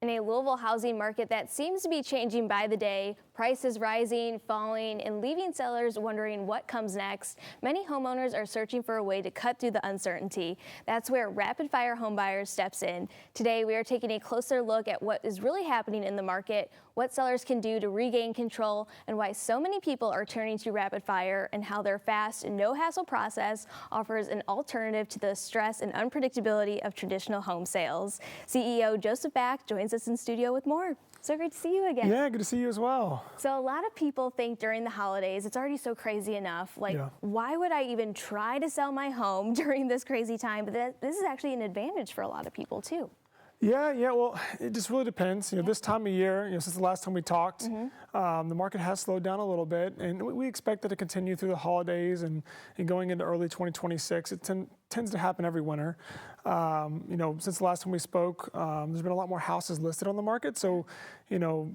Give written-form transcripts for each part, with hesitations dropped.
In a Louisville housing market that seems to be changing by the day, prices rising, falling, and leaving sellers wondering what comes next, many homeowners are searching for a way to cut through the uncertainty. That's where Rapid Fire Home Buyers steps in. Today, we are taking a closer look at what is really happening in the market, what sellers can do to regain control, and why so many people are turning to Rapid Fire, and how their fast, no-hassle process offers an alternative to the stress and unpredictability of traditional home sales. CEO Joseph Back joins us in studio with more. So great to see you again. Yeah, good to see you as well. So a lot of people think during the holidays, it's already so crazy enough. Why would I even try to sell my home during this crazy time? But this is actually an advantage for a lot of people too. Yeah, well, it just really depends. This time of year, since the last time we talked, the market has slowed down a little bit, and we expect it to continue through the holidays and going into early 2026. It tends to happen every winter. Since the last time we spoke, there's been a lot more houses listed on the market. So,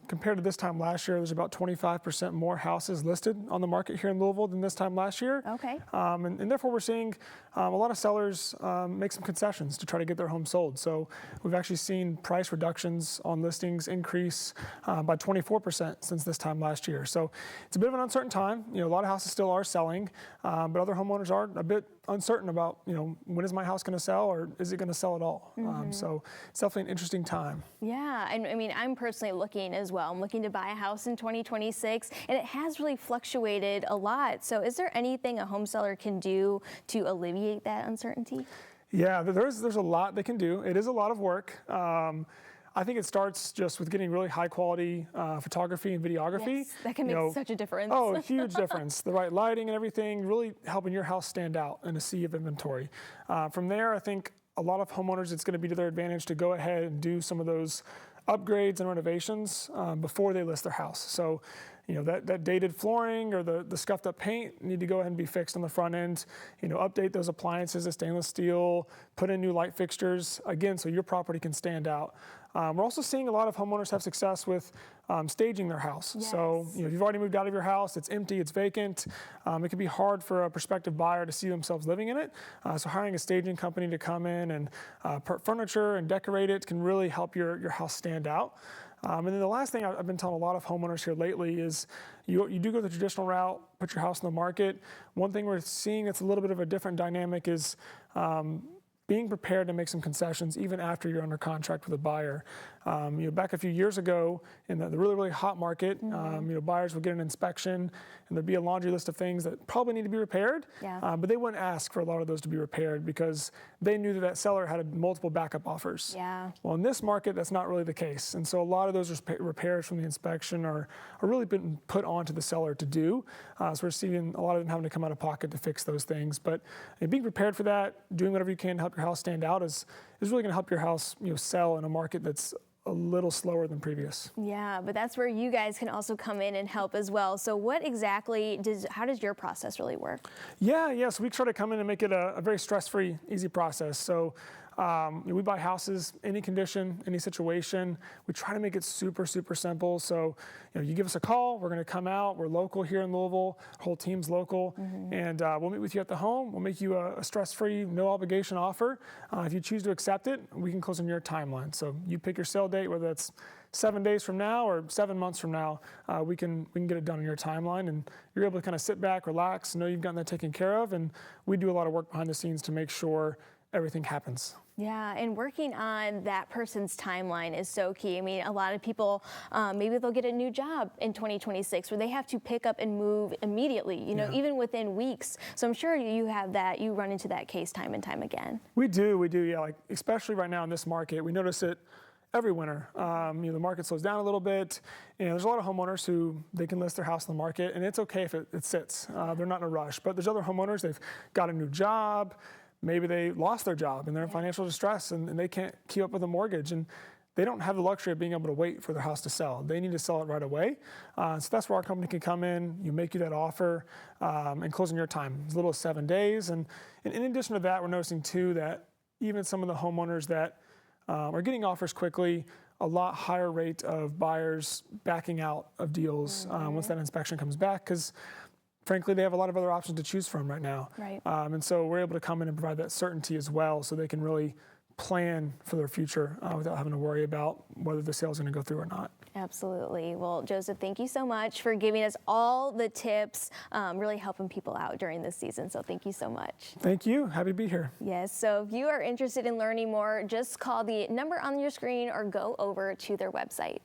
compared to this time last year, there's about 25% more houses listed on the market here in Louisville than this time last year. Okay. And therefore, we're seeing a lot of sellers make some concessions to try to get their home sold. So we've actually seen price reductions on listings increase by 24% since this time last year. So it's a bit of an uncertain time. A lot of houses still are selling, but other homeowners are a bit uncertain about, when is my house going to sell, or is it going to sell at all? So it's definitely an interesting time. Yeah, and I mean, I'm personally looking as well. I'm looking to buy a house in 2026, and it has really fluctuated a lot. So is there anything a home seller can do to alleviate that uncertainty? Yeah, there's a lot they can do. It is a lot of work. I think it starts just with getting really high quality photography and videography. Yes, that can make such a difference. Oh, a huge difference. The right lighting and everything, really helping your house stand out in a sea of inventory. From there, I think a lot of homeowners, it's going to be to their advantage to go ahead and do some of those upgrades and renovations before they list their house. So, that dated flooring or the scuffed up paint need to go ahead and be fixed on the front end. Update those appliances to stainless steel, put in new light fixtures, again, so your property can stand out. We're also seeing a lot of homeowners have success with staging their house. Yes. So, if you've already moved out of your house, it's empty, it's vacant, it can be hard for a prospective buyer to see themselves living in it. So hiring a staging company to come in and put furniture and decorate it can really help your house stand out. And then the last thing I've been telling a lot of homeowners here lately is you do go the traditional route, put your house on the market. One thing we're seeing that's a little bit of a different dynamic is being prepared to make some concessions even after you're under contract with a buyer. Back a few years ago in the really, really hot market, buyers would get an inspection and there'd be a laundry list of things that probably need to be repaired, but they wouldn't ask for a lot of those to be repaired because they knew that seller had multiple backup offers. Yeah. Well, in this market, that's not really the case. And so a lot of those repairs from the inspection are really been put onto the seller to do. So we're seeing a lot of them having to come out of pocket to fix those things. But being prepared for that, doing whatever you can to help your house stand out is really going to help your house sell in a market that's a little slower than previous. Yeah, but that's where you guys can also come in and help as well. So what exactly how does your process really work? Yeah, so we try to come in and make it a very stress-free, easy process. So we buy houses, any condition, any situation. We try to make it super, super simple. So, you give us a call, we're going to come out. We're local here in Louisville. Our whole team's local. And we'll meet with you at the home. We'll make you a stress-free, no obligation offer. If you choose to accept it, we can close on your timeline. So you pick your sale date, whether it's 7 days from now or 7 months from now, we can get it done on your timeline, and you're able to kind of sit back, relax, know you've gotten that taken care of. And we do a lot of work behind the scenes to make sure everything happens. Yeah, and working on that person's timeline is so key. I mean, a lot of people, maybe they'll get a new job in 2026 where they have to pick up and move immediately, even within weeks. So I'm sure you have that, you run into that case time and time again. We do, yeah. Like, especially right now in this market, we notice it every winter. The market slows down a little bit. There's a lot of homeowners who they can list their house on the market, and it's okay if it sits. They're not in a rush. But there's other homeowners, they've got a new job. Maybe they lost their job and they're in financial distress and they can't keep up with a mortgage, and they don't have the luxury of being able to wait for their house to sell. They need to sell it right away. So that's where our company can come in, make you that offer, and close in your time, as little as 7 days. And in addition to that, we're noticing too that even some of the homeowners that are getting offers quickly, a lot higher rate of buyers backing out of deals once that inspection comes back, because frankly, they have a lot of other options to choose from right now. Right. And so we're able to come in and provide that certainty as well, so they can really plan for their future without having to worry about whether the sale is going to go through or not. Absolutely. Well, Joseph, thank you so much for giving us all the tips, really helping people out during this season. So thank you so much. Thank you. Happy to be here. Yes. So if you are interested in learning more, just call the number on your screen or go over to their website.